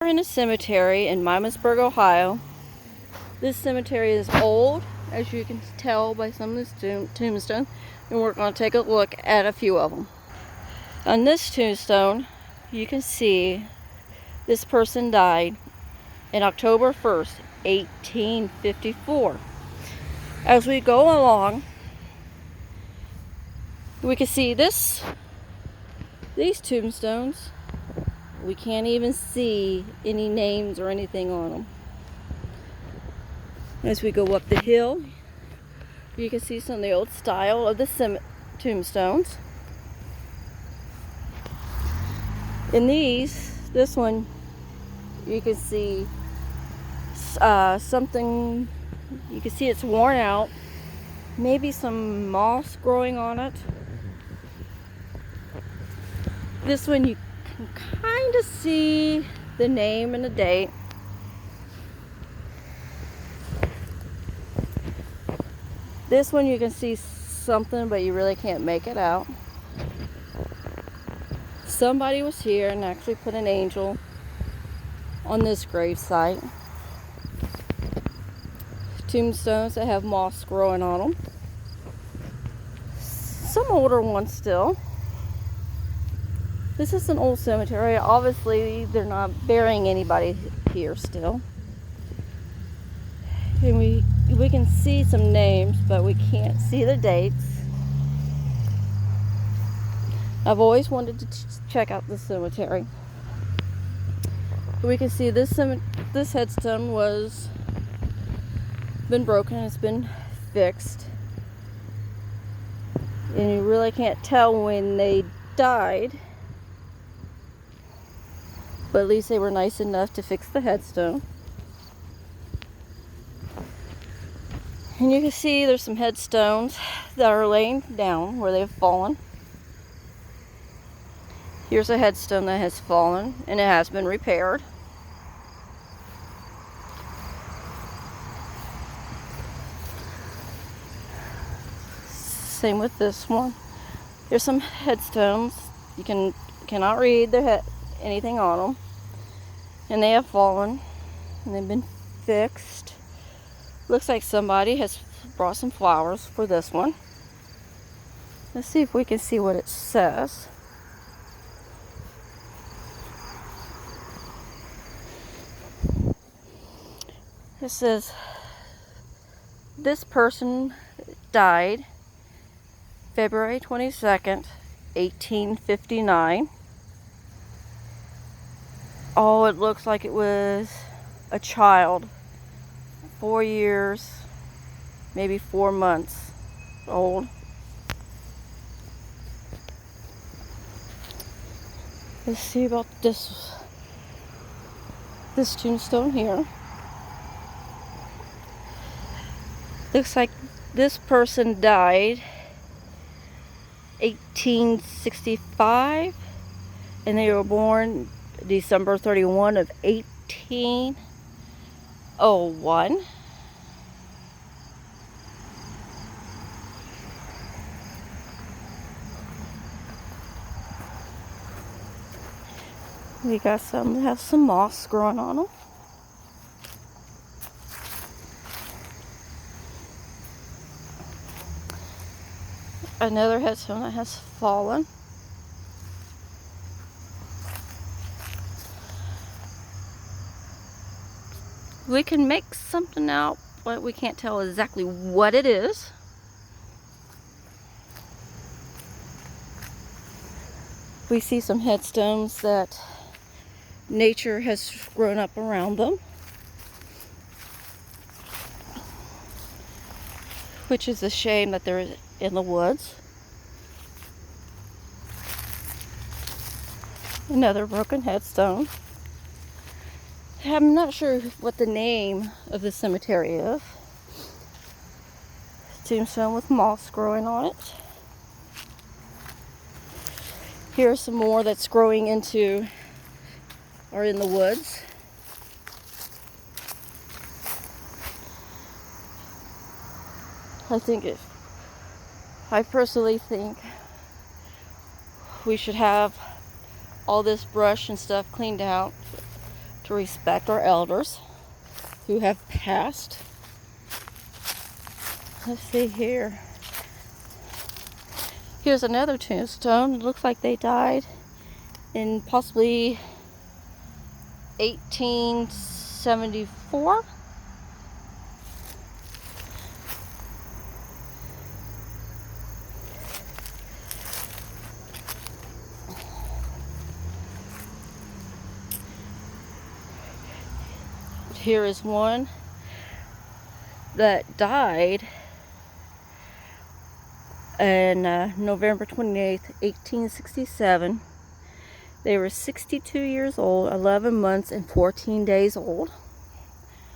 We're in a cemetery in Miamisburg, Ohio. This cemetery is old, as you can tell by some of this tombstones, and we're going to take a look at a few of them. On this tombstone, you can see this person died on October 1st, 1854. As we go along, we can see these tombstones. We can't even see any names or anything on them. As we go up the hill, you can see some of the old style of the tombstones. In this one, you can see something, you can see it's worn out, maybe some moss growing on it. This one you can kind of see the name and the date. This one you can see something, but you really can't make it out. Somebody was here and actually put an angel on this grave site. Tombstones that have moss growing on them. Some older ones still. This is an old cemetery. Obviously, they're not burying anybody here still. And we can see some names, but we can't see the dates. I've always wanted to check out this cemetery. We can see this headstone was been broken. It's been fixed, and you really can't tell when they died. But at least they were nice enough to fix the headstone. And you can see there's some headstones that are laying down where they've fallen. Here's a headstone that has fallen and it has been repaired. Same with this one. Here's some headstones. You cannot read anything on them, and they have fallen and they've been fixed. Looks like somebody has brought some flowers for this one. Let's see if we can see what it says. It says, this person died February 22nd, 1859. Oh, it looks like it was a child, 4 years, maybe 4 months old. Let's see about this tombstone here. Looks like this person died 1865, and they were born December 31 of 1801. We got some that have some moss growing on them. Another headstone that has fallen. We can make something out, but we can't tell exactly what it is. We see some headstones that nature has grown up around them, which is a shame that they're in the woods. Another broken headstone. I'm not sure what the name of the cemetery is. Tombstone with moss growing on it. Here's some more that's growing into or in the woods. I personally think we should have all this brush and stuff cleaned out to respect our elders who have passed. Let's see here. Here's another tombstone. It looks like they died in possibly 1874. Here is one that died on November 28th, 1867. They were 62 years old, 11 months, and 14 days old.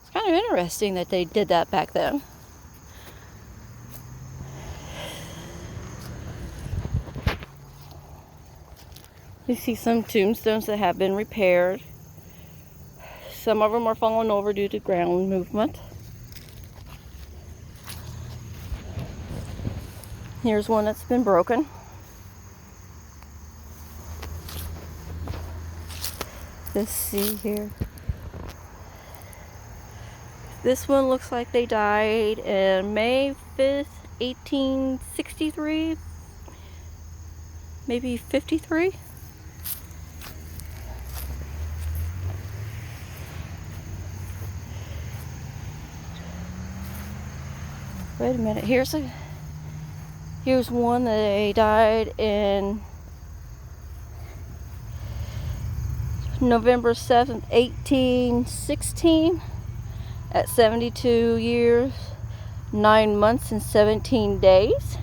It's kind of interesting that they did that back then. You see some tombstones that have been repaired. Some of them are falling over due to ground movement. Here's one that's been broken. Let's see here. This one looks like they died on May 5th, 1863, maybe 53. Wait a minute, here's one that they died in November 7th, 1816 at 72 years, 9 months, and 17 days.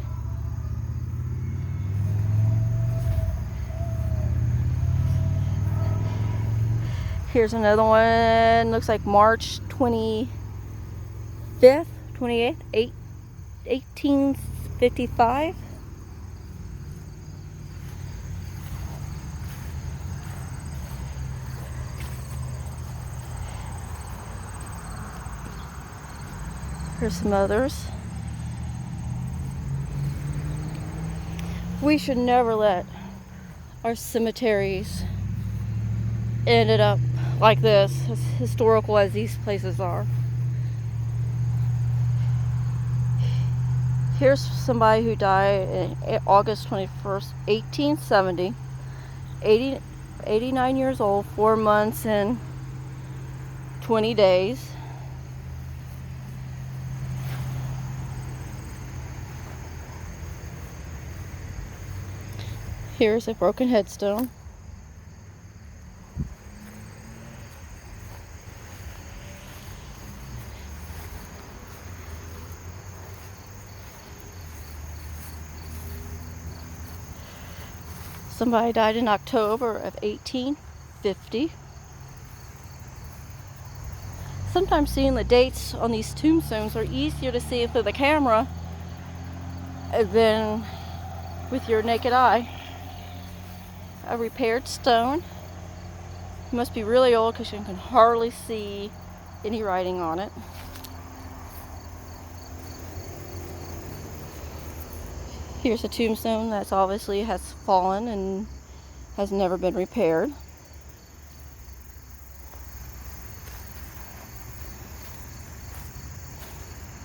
Here's another one, looks like March 25th, 28th, 1855. Here's some others. We should never let our cemeteries end up like this, as historical as these places are. Here's somebody who died on August 21st, 1870, 89 years old, 4 months and 20 days. Here's a broken headstone. Somebody died in October of 1850. Sometimes seeing the dates on these tombstones are easier to see through the camera than with your naked eye. A repaired stone. It must be really old because you can hardly see any writing on it. Here's a tombstone that's obviously has fallen and has never been repaired.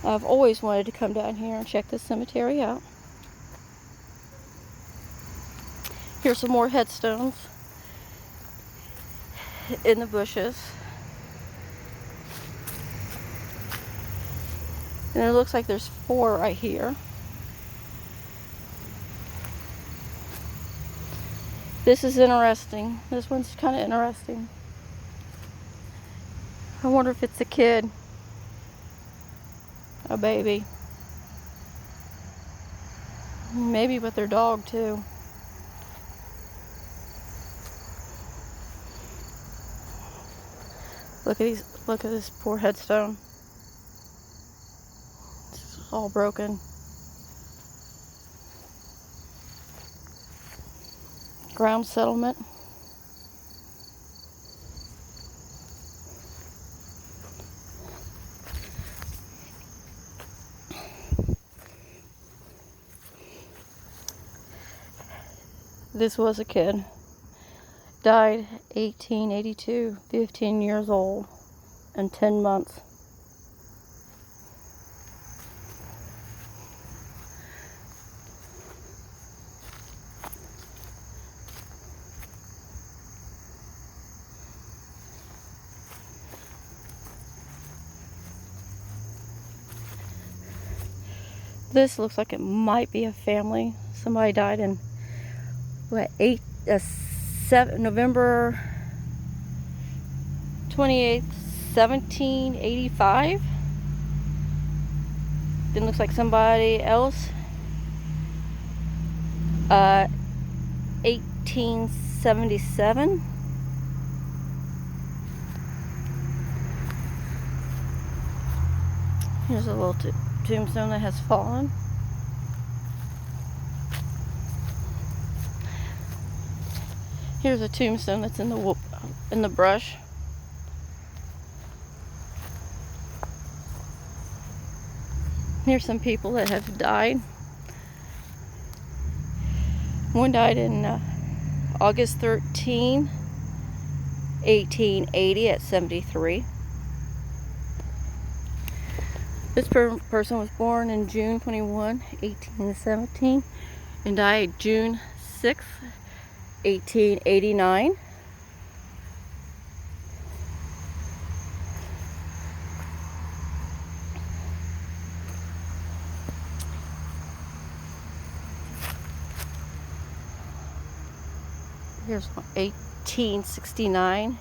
I've always wanted to come down here and check this cemetery out. Here's some more headstones in the bushes. And it looks like there's 4 right here. This is interesting. This one's kind of interesting. I wonder if it's a kid. A baby. Maybe with their dog too. Look at this poor headstone. It's all broken. Ground settlement. This was a kid. Died 1882, 15 years old and 10 months. This looks like it might be a family. Somebody died in November 28th, 1785. Then looks like somebody else 1877. Here's a little tombstone that has fallen. Here's a tombstone that's in the brush. Here's some people that have died. One died in August 13, 1880 at 73. This person was born in June 21, 1817 and died June 6, 1889. Here's 1869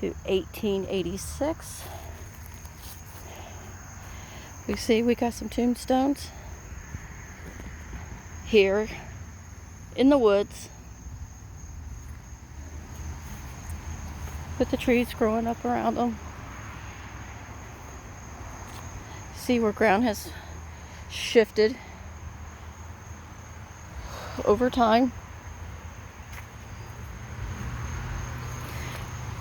to 1886. You see, we got some tombstones here in the woods with the trees growing up around them. See where ground has shifted over time.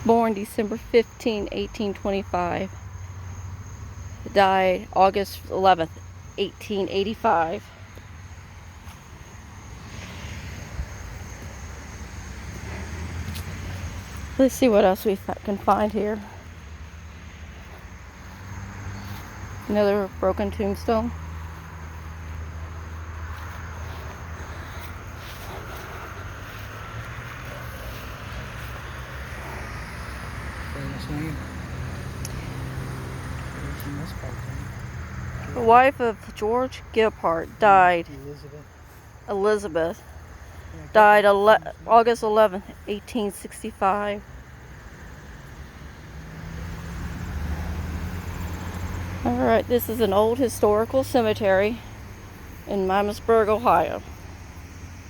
Born December 15, 1825. Died August 11th, 1885. Let's see what else we can find here. Another broken tombstone. The wife of George Gebhart died. Elizabeth died August 11th, 1865. Alright, this is an old historical cemetery in Miamisburg, Ohio.